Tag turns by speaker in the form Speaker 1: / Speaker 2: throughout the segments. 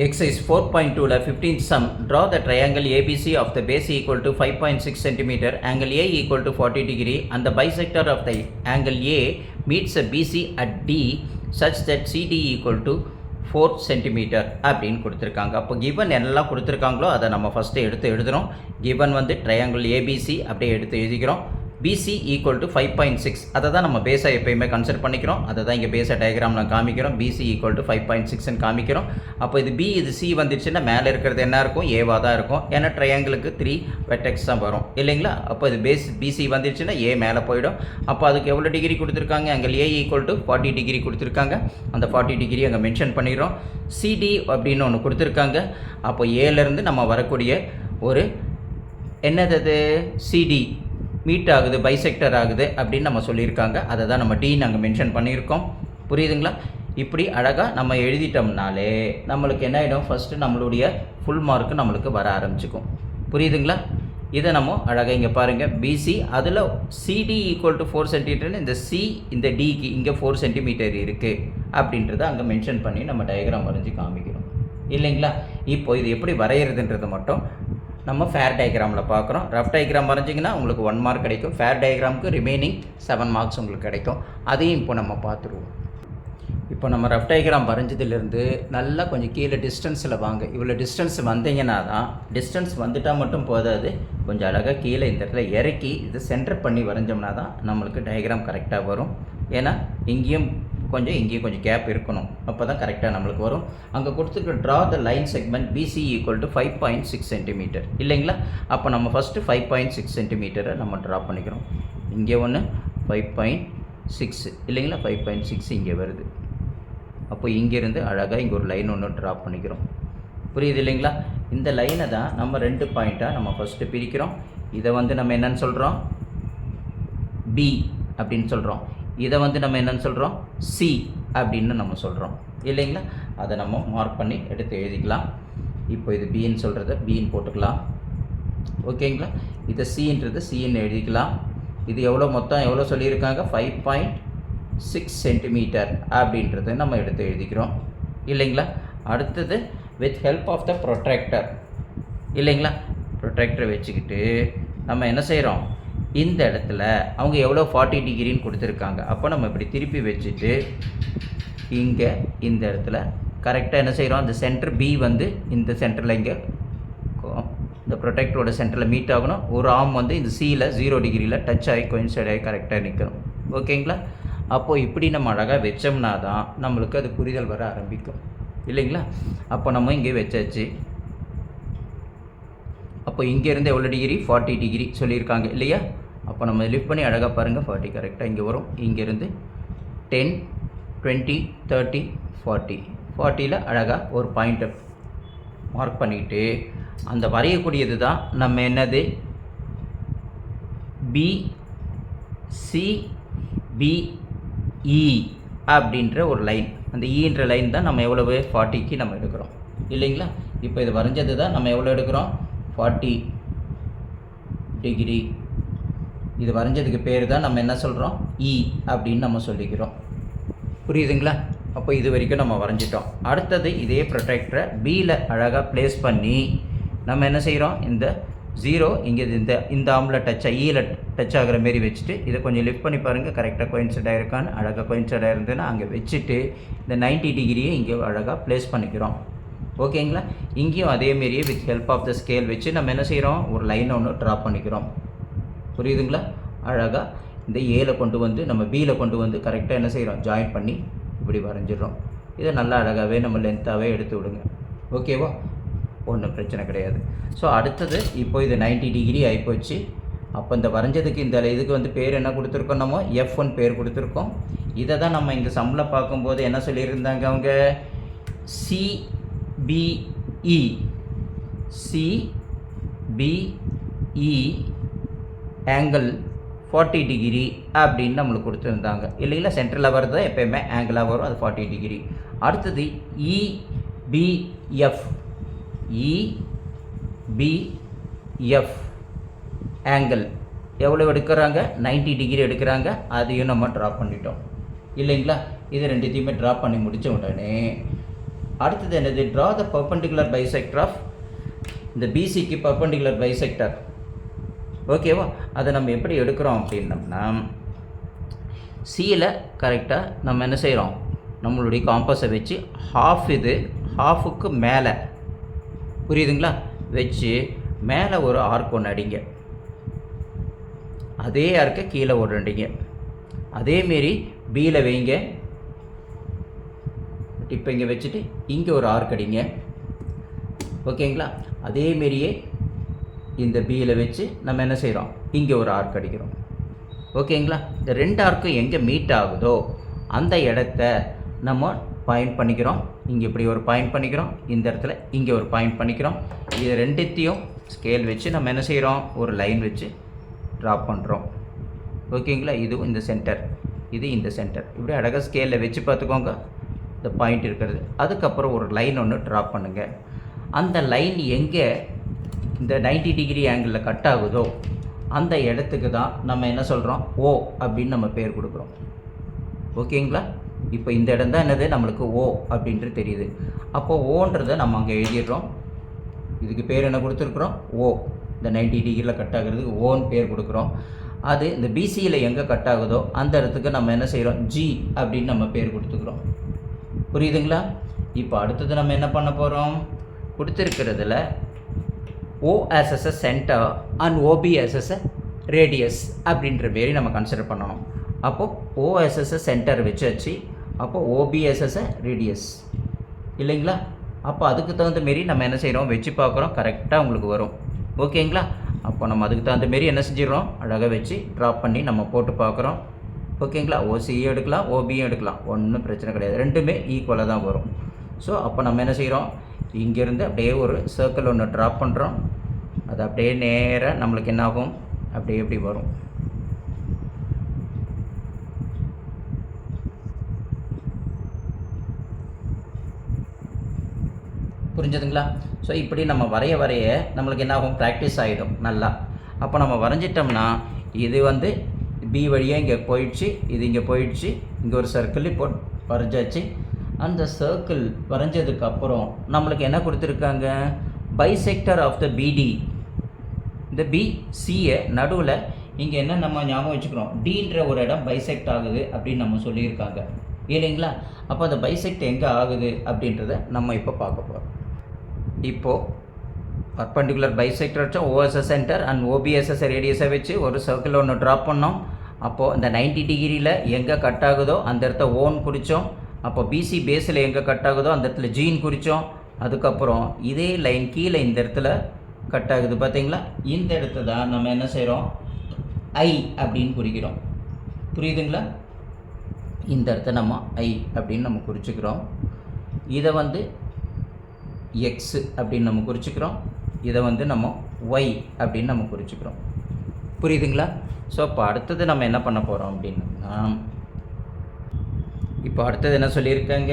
Speaker 1: Exercise 4.2 15th sum. Draw the triangle ABC of the base equal to 5.6 cm, angle A equal to 40 degree, and the bisector of the angle A meets a BC at D such that CD equal to 4 cm அப்படின்னு கொடுத்துருக்காங்க. அப்போ given என்னெல்லாம் கொடுத்துருக்காங்களோ அதை நம்ம first எடுத்து எழுதுகிறோம். Given வந்து ட்ரையாங்கிள் ஏபிசி அப்படியே எடுத்து எழுதிக்கிறோம். BC ஈக்குவல் டு 5.6 அதை தான் நம்ம பேஸாக எப்போயுமே கன்சிடர் பண்ணிக்கிறோம். அதை தான் இங்கே பேஸாக டயக்ராமில் காமிக்கிறோம். BC ஈக்குவல் டு 5.6ன்னு காமிக்கிறோம். அப்போ இது B இது C வந்துடுச்சுன்னா மேலே இருக்கிறது என்ன இருக்கும், ஏவாக தான் இருக்கும். ஏன்னா ட்ரையாங்கிளுக்கு 3 வெர்டெக்ஸ் தான் வரும் இல்லைங்களா. அப்போ இது பேஸ் BC வந்துடுச்சுன்னா ஏ மேலே போயிடும். அப்போ அதுக்கு எவ்வளோ டிகிரி கொடுத்துருக்காங்க, அங்கே A ஈக்குவல் டு 40 டிகிரி கொடுத்துருக்காங்க. அந்த 40 டிகிரி அங்கே மென்ஷன் பண்ணிடுறோம். CD அப்படின்னு ஒன்று கொடுத்துருக்காங்க. அப்போ ஏலேருந்து நம்ம வரக்கூடிய ஒரு என்னது CD மீட் ஆகுது, பைசெக்டர் ஆகுது அப்படின்னு நம்ம சொல்லியிருக்காங்க. அதை தான் நம்ம D நாங்கள் மென்ஷன் பண்ணியிருக்கோம். புரியுதுங்களா. இப்படி அழகாக நம்ம எழுதிட்டோம்னாலே நம்மளுக்கு என்ன ஆகிடும், ஃபஸ்ட்டு நம்மளுடைய ஃபுல் மார்க்கு நம்மளுக்கு வர ஆரம்பிச்சுக்கும். புரியுதுங்களா. இதை நம்ம அழகாக இங்கே பாருங்கள், BC அதில் CD ஈக்குவல் டு 4 சென்டிமீட்டர்னு இந்த C இந்த Dக்கு இங்கே 4 சென்டிமீட்டர் இருக்குது அப்படின்றத அங்கே மென்ஷன் பண்ணி நம்ம டயக்ராம் வரைஞ்சி காமிக்கிறோம் இல்லைங்களா. இப்போ இது எப்படி வரைகிறதுன்றது மட்டும் நம்ம ஃபேர் டயக்ராமில் பார்க்குறோம். ரஃப் டயக்ராம் வரைஞ்சிங்கன்னா உங்களுக்கு 1 மார்க் கிடைக்கும். ஃபேர் டயக்ராமுக்கு ரிமைனிங் 7 மார்க்ஸ் உங்களுக்கு கிடைக்கும். அதையும் இப்போ நம்ம பார்த்துருவோம். இப்போ நம்ம ரஃப் டயக்ராம் வரைஞ்சதுலேருந்து நல்லா கொஞ்சம் கீழே டிஸ்டன்ஸில் வாங்க. இவ்வளோ டிஸ்டன்ஸ் வந்தீங்கன்னா தான், டிஸ்டன்ஸ் வந்துட்டால் மட்டும் போதாது, கொஞ்சம் அழகாக கீழே இந்த இடத்துல இறக்கி இது சென்டர் பண்ணி வரைஞ்சோம்னா தான் நம்மளுக்கு டயக்ராம் கரெக்டாக வரும். ஏன்னா இங்கேயும் கொஞ்சம் கேப் இருக்கணும், அப்போ தான் கரெக்டாக நம்மளுக்கு வரும். அங்கே கொடுத்துருக்க draw the line segment BC equal to 5.6 centimetre இல்லைங்களா. அப்போ நம்ம ஃபஸ்ட்டு 5.6 சென்டிமீட்டரை நம்ம ட்ரா பண்ணிக்கிறோம். இங்கே ஒன்று 5.6 இல்லைங்களா, 5.6 இங்கே வருது. அப்போ இங்கேருந்து அழகாக இங்கே ஒரு லைன் ஒன்று ட்ரா பண்ணிக்கிறோம். புரியுது இல்லைங்களா. இந்த லைனை தான் நம்ம 2 பாயிண்ட்டாக நம்ம ஃபஸ்ட்டு பிரிக்கிறோம். இதை வந்து நம்ம என்னென்னு சொல்கிறோம், B அப்படின்னு சொல்கிறோம். இதை வந்து நம்ம என்னென்னு சொல்கிறோம், C அப்படின்னு நம்ம சொல்கிறோம் இல்லைங்களா. அதை நம்ம மார்க் பண்ணி எடுத்து எழுதிக்கலாம். இப்போ இது Bன்னு சொல்கிறத Bன்னு போட்டுக்கலாம் ஓகேங்களா. இதை Cன்றது Cன்னு எழுதிக்கலாம். இது மொத்தம் எவ்வளோ சொல்லியிருக்காங்க, 5.6 சென்டிமீட்டர் அப்படின்றது நம்ம எடுத்து எழுதிக்கிறோம் இல்லைங்களா. அடுத்தது with help of the protractor இல்லைங்களா. ப்ரொட்ராக்டரை வச்சுக்கிட்டு நம்ம என்ன செய்கிறோம், இந்த இடத்துல அவங்க எவ்வளோ 40 டிகிரின்னு கொடுத்துருக்காங்க. அப்போ நம்ம இப்படி திருப்பி வச்சுட்டு இங்கே இந்த இடத்துல கரெக்டாக என்ன செய்கிறோம், அந்த சென்டர் B வந்து இந்த சென்டரில் இங்கே இந்த ப்ரொடெக்டரோட சென்டரில் மீட் ஆகணும். ஒரு ஆர்ம் வந்து இந்த Cயில் 0 டிகிரியில் டச் ஆகி கோயின்சைட் ஆகி கரெக்டாக நிற்கணும் ஓகேங்களா. அப்போது இப்படி நம்ம அழகாக வச்சோம்னா தான் நம்மளுக்கு அது புரிதல் வர ஆரம்பிக்கும் இல்லைங்களா. அப்போ நம்ம இங்கே வச்சாச்சு. அப்போ இங்கேருந்து எவ்வளோ டிகிரி, 40 டிகிரி சொல்லியிருக்காங்க இல்லையா. அப்போ நம்ம லிஃப்ட் பண்ணி அழகாக பாருங்கள், 40 கரெக்டாக இங்கே வரும். இங்கேருந்து 10, 20, 30, 40ல் அழகாக ஒரு பாயிண்ட்டை மார்க் பண்ணிக்கிட்டு அந்த வரையக்கூடியது தான் நம்ம என்னது BCBE அப்படின்ற ஒரு லைன். அந்த ஈன்ற லைன் தான் நம்ம எவ்வளவு 40க்கு நம்ம எடுக்கிறோம் இல்லைங்களா. இப்போ இது வரைஞ்சது தான் நம்ம எவ்வளோ எடுக்கிறோம், 40 டிகிரி. இது வரைஞ்சதுக்கு பேர் தான் நம்ம என்ன சொல்கிறோம், E அப்படின்னு நம்ம சொல்லிக்கிறோம். புரியுதுங்களா. அப்போ இது வரைக்கும் நம்ம வரைஞ்சிட்டோம். அடுத்தது இதே ப்ரொடெக்டரை Bயில் அழகாக ப்ளேஸ் பண்ணி நம்ம என்ன செய்கிறோம், இந்த 0 இங்கே இந்த ஆம்பில் Eயில் டச் ஆகிற மாரி வச்சுட்டு இதை கொஞ்சம் லிஃப்ட் பண்ணி பாருங்கள், கரெக்டாக கோயின்சைட் ஆகிருக்கான்னு. அழகாக கோயின்சைட் ஆகிருந்ததுன்னா அங்கே வச்சுட்டு இந்த 90 டிகிரியை இங்கே அழகாக ப்ளேஸ் பண்ணிக்கிறோம் ஓகேங்களா. இங்கேயும் அதேமாரியே with help of the scale வச்சு நம்ம என்ன செய்கிறோம், ஒரு லைனை ஒன்று ட்ரா பண்ணிக்கிறோம். புரியுதுங்களா. அழகாக இந்த ஏல கொண்டு வந்து நம்ம Bயில் கொண்டு வந்து கரெக்டாக என்ன செய்கிறோம், ஜாயின் பண்ணி இப்படி வரைஞ்சிடுறோம். இதை நல்லா அழகாகவே நம்ம லென்த்தாகவே எடுத்து விடுங்க ஓகேவா, ஒன்றும் பிரச்சனை கிடையாது. ஸோ அடுத்தது இப்போ இது 90 டிகிரி ஆகிப்போச்சு. அப்போ இந்த வரைஞ்சதுக்கு இந்த இதுக்கு வந்து பேர் என்ன கொடுத்துருக்கோம், நம்ம F1 பேர் கொடுத்துருக்கோம். இதை தான் நம்ம இங்கே சம்மில் பார்க்கும்போது என்ன சொல்லியிருந்தாங்க, அவங்க CBE ஆங்கிள் 40 டிகிரி அப்படின்னு நம்மளுக்கு கொடுத்துருந்தாங்க இல்லைங்களா. சென்டரில் வர்றது எப்போயுமே ஆங்கிளாக வரும், அது 40 டிகிரி. அடுத்தது EBF ஆங்கிள் எவ்வளோ எடுக்கிறாங்க, 90 டிகிரி எடுக்கிறாங்க. அதையும் நம்ம ட்ரா பண்ணிட்டோம் இல்லைங்களா. இது ரெண்டுத்தையுமே ட்ரா பண்ணி முடித்த உடனே அடுத்தது என்னது, draw the perpendicular bisector of இந்த பிசிக்கு பர்பண்டிகுலர் பைசெக்டர். ஓகேவா? அதை நம்ம எப்படி எடுக்கிறோம் அப்படின்னம்னா, சியில் கரெக்டாக நம்ம என்ன செய்கிறோம், நம்மளுடைய காம்பஸை வச்சு ஹாஃப் இது ஹாஃபுக்கு மேலே, புரியுதுங்களா, வச்சு மேலே ஒரு ஆர்க் ஒன்று அடிங்க. அதே ஆர்க்கை கீழே ஓடுறீங்க. அதேமாரி பியில் வைங்க. இப்போ இங்கே வச்சுட்டு இங்கே ஒரு ஆர்க் அடிங்க. ஓகேங்களா? அதேமாரியே இந்த பியில் வச்சு நம்ம என்ன செய்கிறோம், இங்கே ஒரு ஆர்க் அடிக்கிறோம். ஓகேங்களா? இந்த 2 ஆர்க்கும் எங்கே மீட் ஆகுதோ அந்த இடத்த நம்ம பாயிண்ட் பண்ணிக்கிறோம். இங்கே இப்படி ஒரு பாயிண்ட் பண்ணிக்கிறோம், இந்த இடத்துல இங்கே ஒரு பாயிண்ட் பண்ணிக்கிறோம். இது ரெண்டுத்தையும் ஸ்கேல் வச்சு நம்ம என்ன செய்கிறோம், ஒரு லைன் வச்சு ட்ரா பண்ணுறோம். ஓகேங்களா? இதுவும் இந்த சென்டர், இது இந்த சென்டர். இப்படி அழகாக ஸ்கேலில் வச்சு பார்த்துக்கோங்க இந்த பாயிண்ட் இருக்கிறது. அதுக்கப்புறம் ஒரு லைன் ஒன்று ட்ரா பண்ணுங்கள். அந்த லைன் எங்கே இந்த 90 டிகிரி ஆங்கிளில் கட் ஆகுதோ அந்த இடத்துக்கு தான் நம்ம என்ன சொல்கிறோம், ஓ அப்படின்னு நம்ம பேர் கொடுக்குறோம். ஓகேங்களா? இப்போ இந்த இடம் தான் என்னது, நம்மளுக்கு ஓ அப்படின்ட்டு தெரியுது. அப்போது ஓன்றதை நம்ம அங்கே எழுதிடுறோம். இதுக்கு பேர் என்ன கொடுத்துருக்குறோம், ஓ. இந்த 90 டிகிரியில் கட் ஆகுறதுக்கு ஓன்னு பேர் கொடுக்குறோம். அது இந்த பிசியில் எங்கே கட் ஆகுதோ அந்த இடத்துக்கு நம்ம என்ன செய்கிறோம், ஜி அப்படின்னு நம்ம பேர் கொடுத்துக்கிறோம். புரியுதுங்களா? இப்போ அடுத்தது நம்ம என்ன பண்ண போகிறோம், கொடுத்துருக்கிறதுல O as a center and OB as a radius அப்படின்ற மாரி நம்ம கன்சிடர் பண்ணணும். அப்போது O as a center வச்சாச்சு. அப்போது OB as a radius இல்லைங்களா? அப்போ அதுக்கு தகுந்த மாரி நம்ம என்ன செய்கிறோம், வச்சு பார்க்குறோம். கரெக்டாக உங்களுக்கு வரும். ஓகேங்களா? அப்போ நம்ம அதுக்கு தகுந்த மாரி என்ன செஞ்சிடறோம், அழகாக வச்சு ட்ராப் பண்ணி நம்ம போட்டு பார்க்குறோம். ஓகேங்களா? ஓசியும் எடுக்கலாம், ஓபியும் எடுக்கலாம், ஒன்றும் பிரச்சனை கிடையாது. ரெண்டுமே ஈக்குவலாக தான் வரும். ஸோ அப்போ நம்ம என்ன செய்கிறோம், இங்கேருந்து அப்படியே ஒரு சர்க்கிள் ஒன்று ட்ராப் பண்ணுறோம். அது அப்படியே நேராக நம்மளுக்கு என்ன ஆகும், அப்படியே எப்படி வரும். புரிஞ்சதுங்களா? ஸோ இப்படி நம்ம வரைய நம்மளுக்கு என்ன ஆகும், ப்ராக்டிஸ் ஆகிடும் நல்லா. அப்போ நம்ம வரைஞ்சிட்டோம்னா இது வந்து பி வழியாக இங்கே போயிடுச்சு, இது இங்கே போயிடுச்சு, இங்கே ஒரு சர்க்கிள் இப்போ வரைஞ்சாச்சு. அந்த சர்க்கிள் வரைஞ்சதுக்கப்புறம் நம்மளுக்கு என்ன கொடுத்துருக்காங்க, பைசெக்டர் ஆஃப் த பிடி. இந்த பிசியை நடுவில் இங்கே என்ன நம்ம ஞாபகம் வச்சுக்கிறோம், டீன்ற ஒரு இடம் பைசெக்ட் ஆகுது அப்படின்னு நம்ம சொல்லியிருக்காங்க இல்லைங்களா? அப்போ அந்த பைசெக்ட் எங்கே ஆகுது அப்படின்றத நம்ம இப்போ பார்க்க போகிறோம். இப்போது பர்பண்டிகுலர் பைசெக்டர் வச்சா ஓஎஸ்எஸ் சென்டர் அண்ட் ஓபிஎஸ்எஸ் ரேடியஸை வச்சு ஒரு சர்க்கிள் ஒன்று ட்ராப் பண்ணோம். அப்போது இந்த 90 டிகிரியில் எங்கே கட் ஆகுதோ அந்த இடத்த ஓன் குறித்தோம். அப்போ பிசி பேஸில் எங்கே கட் ஆகுதோ அந்த இடத்துல ஜீன் குறித்தோம். அதுக்கப்புறம் இதே லைன் கீழே இந்த இடத்துல கட் ஆகுது பார்த்தீங்களா, இந்த இடத்த தான் நம்ம என்ன செய்கிறோம், ஐ அப்படின்னு குறிக்கிறோம். புரியுதுங்களா? இந்த இடத்த நம்ம ஐ அப்படின்னு நம்ம குறிச்சிக்கிறோம். இதை வந்து எக்ஸு அப்படின்னு நம்ம குறிச்சிக்கிறோம். இதை வந்து நம்ம ஒய் அப்படின்னு நம்ம குறிச்சிக்கிறோம். புரியுதுங்களா? ஸோ இப்போ அடுத்தது நம்ம என்ன பண்ண போகிறோம் அப்படின்னா, இப்போ அடுத்தது என்ன சொல்லியிருக்காங்க,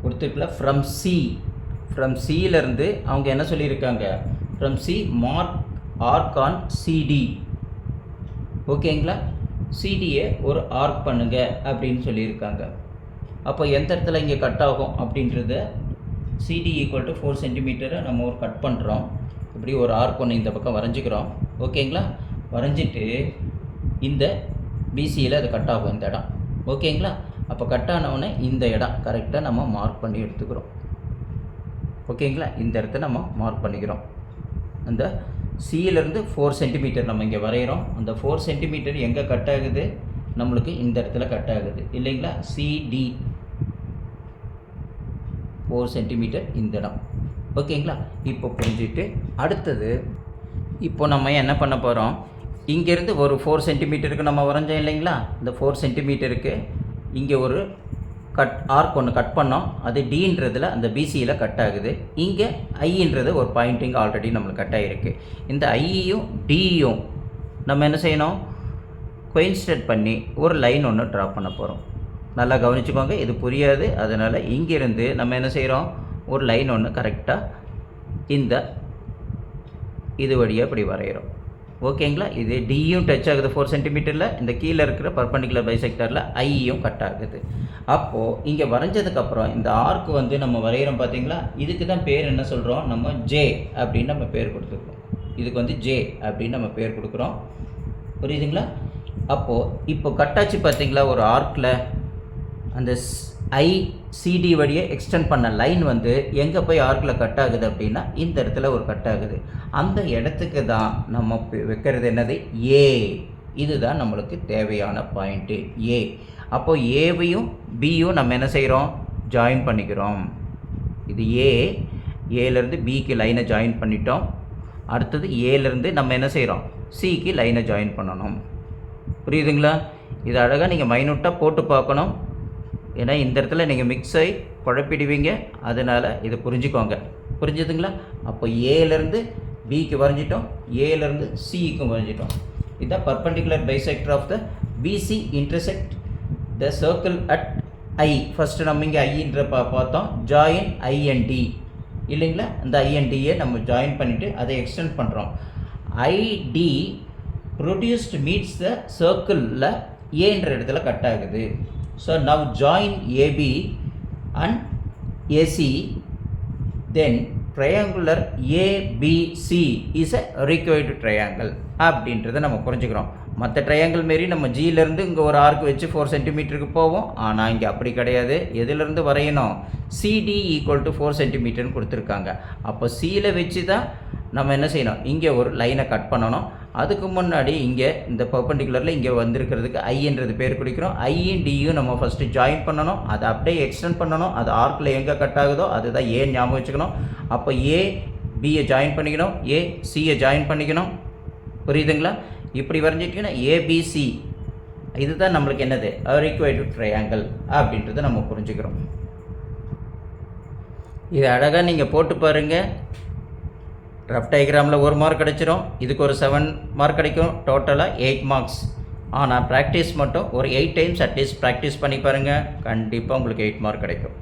Speaker 1: கொடுத்துருக்கல ஃப்ரம் சியிலேருந்து அவங்க என்ன சொல்லியிருக்காங்க, from C mark arc on CD. ஓகேங்களா? சிடியை ஒரு ஆர்க் பண்ணுங்க அப்படின்னு சொல்லியிருக்காங்க. அப்போ எந்த இடத்துல இங்கே கட் ஆகும் அப்படின்றத சிடி ஈக்குவல் டு 4 சென்டிமீட்டரை நம்ம ஒரு கட் பண்ணுறோம். இப்படி ஒரு ஆர்க் ஒன்று இந்த பக்கம் வரைஞ்சிக்கிறோம். ஓகேங்களா? வரைஞ்சிட்டு இந்த பிசியில் அது கட் ஆகும் இந்த இடம். ஓகேங்களா? அப்போ கட் ஆனவுடனே இந்த இடம் கரெக்டாக நம்ம மார்க் பண்ணி எடுத்துக்கிறோம். ஓகேங்களா? இந்த இடத்த நம்ம மார்க் பண்ணிக்கிறோம். அந்த சியிலேருந்து 4 சென்டிமீட்டர் நம்ம இங்கே வரைகிறோம். அந்த 4 சென்டிமீட்டர் எங்கே கட் ஆகுது, நம்மளுக்கு இந்த இடத்துல கட் ஆகுது இல்லைங்களா? சிடி 4 சென்டிமீட்டர் இந்த இடம். ஓகேங்களா? இப்போ புரிஞ்சுட்டு அடுத்தது இப்போ நம்ம என்ன பண்ண போகிறோம், இங்கேருந்து ஒரு 4 சென்டிமீட்டருக்கு நம்ம வரைஞ்சோம் இல்லைங்களா? இந்த 4 சென்டிமீட்டருக்கு இங்கே ஒரு ஆர்க் ஒன்று கட் பண்ணோம். அது டின்றதில் அந்த பிசியில் கட் ஆகுது. இங்கே ஐன்றது ஒரு பாயிண்டிங் ஆல்ரெடி நம்மளுக்கு கட் ஆகிருக்கு. இந்த ஐயும் டியும் நம்ம என்ன செய்யணும், கோயின்சிடென்ட் பண்ணி ஒரு லைன் ஒன்று ட்ரா பண்ண போகிறோம். நல்லா கவனிச்சுக்கோங்க, இது புரியாது. அதனால் இங்கேருந்து நம்ம என்ன செய்கிறோம், ஒரு லைன் ஒன்று கரெக்டாக இந்த இது வழியாக இப்படி வரைகிறோம். ஓகேங்களா? இது டியும் டச் ஆகுது 4 சென்டிமீட்டரில், இந்த கீழே இருக்கிற பர்பண்டிகுலர் பைசெக்டரில் ஐயும் கட் ஆகுது. அப்போது இங்கே வரைஞ்சதுக்கப்புறம் இந்த ஆர்க் வந்து நம்ம வரைகிறோம் பார்த்தீங்களா, இதுக்கு தான் பேர் என்ன சொல்கிறோம், நம்ம ஜே அப்படின்னு நம்ம பேர் கொடுத்துருக்கோம். இதுக்கு வந்து ஜே அப்படின்னு நம்ம பேர் கொடுக்குறோம். புரியுதுங்களா? அப்போது இப்போ கட்டாச்சு பார்த்தீங்களா, ஒரு ஆர்க்கில் அந்த ஐசிடி வழியே எக்ஸ்டெண்ட் பண்ண லைன் வந்து எங்கே போய் ஆர்க்கில் கட் ஆகுது அப்படின்னா இந்த இடத்துல ஒரு கட் ஆகுது. அந்த இடத்துக்கு தான் நம்ம வைக்கிறது என்னது, ஏ. இதுதான் நம்மளுக்கு தேவையான பாயிண்ட்டு ஏ. அப்போது ஏவையும் பியும் நம்ம என்ன செய்கிறோம், ஜாயின் பண்ணிக்கிறோம். இது ஏலேருந்து பிக்கு லைனை ஜாயின் பண்ணிட்டோம். அடுத்தது ஏலேருந்து நம்ம என்ன செய்கிறோம், சிக்கு லைனை ஜாயின் பண்ணணும். புரியுதுங்களா? இது அழகாக நீங்கள் மைனூட்டாக போட்டு பார்க்கணும். ஏன்னா இந்த இடத்துல நீங்கள் மிக்ஸ் ஆகி குழப்பிடுவீங்க. அதனால் இதை புரிஞ்சுக்கோங்க. புரிஞ்சுதுங்களா? அப்போ ஏலேருந்து பிக்கு வரைஞ்சிட்டோம், ஏலேருந்து சிக்கும் வரைஞ்சிட்டோம். இதுதான் perpendicular bisector of the BC intersect the circle at I. First நம்ம இங்கே ஐன்ற பார்த்தோம், ஜாயின் ஐஎன்டி இல்லைங்களா? அந்த ஐஎன்டியை நம்ம ஜாயின் பண்ணிவிட்டு அதை எக்ஸ்டெண்ட் பண்ணுறோம். ஐடி ப்ரொடியூஸ்ட் மீட்ஸ் த சர்க்கிளில் ஏன்ற இடத்துல கட் ஆகுது. So now join AB and AC, then triangular ABC is a required triangle அப்படின்றத நம்ம புரிஞ்சுக்கிறோம். மற்ற ட்ரையாங்கிள் மாரி நம்ம ஜியிலேருந்து இங்கே ஒரு ஆர்க் வச்சு 4 சென்டிமீட்டருக்கு போவோம். ஆனால் இங்கே அப்படி கிடையாது. எதுலேருந்து வரையணும், சிடி ஈக்குவல் டு 4 சென்டிமீட்டர்னு கொடுத்துருக்காங்க. அப்போ சியில் வச்சு தான் நம்ம என்ன செய்யணும், இங்கே ஒரு லைனை கட் பண்ணணும். அதுக்கு முன்னாடி இங்கே இந்த பர்பண்டிகுலரில் இங்கே வந்திருக்கிறதுக்கு ஐன்றது பேர் குடிக்கிறோம். ஐயும் டியும் நம்ம ஃபஸ்ட்டு ஜாயின் பண்ணணும், அதை அப்படியே எக்ஸ்டெண்ட் பண்ணணும். அது ஆர்க்கில் எங்கே கட் ஆகுதோ அதுதான் ஏ ஞாபகம் வச்சுக்கணும். அப்போ ஏ பியை ஜாயின் பண்ணிக்கணும், ஏ சியை ஜாயின் பண்ணிக்கணும். புரியுதுங்களா? இப்படி வரைஞ்சிட்டிங்கன்னா ஏபிசி இதுதான் நம்மளுக்கு என்னது, ரிக்வயர்டு ட்ரையாங்கிள் அப்படின்றத நம்ம புரிஞ்சுக்கிறோம். இது அழகாக நீங்கள் போட்டு பாருங்கள். ரஃப் டயக்ராமில் 1 மார்க் கிடச்சிரும். இதுக்கு ஒரு 7 மார்க் கிடைக்கும். டோட்டலாக 8 மார்க்ஸ். ஆனால் ப்ராக்டிஸ் மட்டும் ஒரு 8 டைம்ஸ் அட்லீஸ்ட் ப்ராக்டிஸ் பண்ணி பாருங்கள். கண்டிப்பாக உங்களுக்கு 8 மார்க் கிடைக்கும்.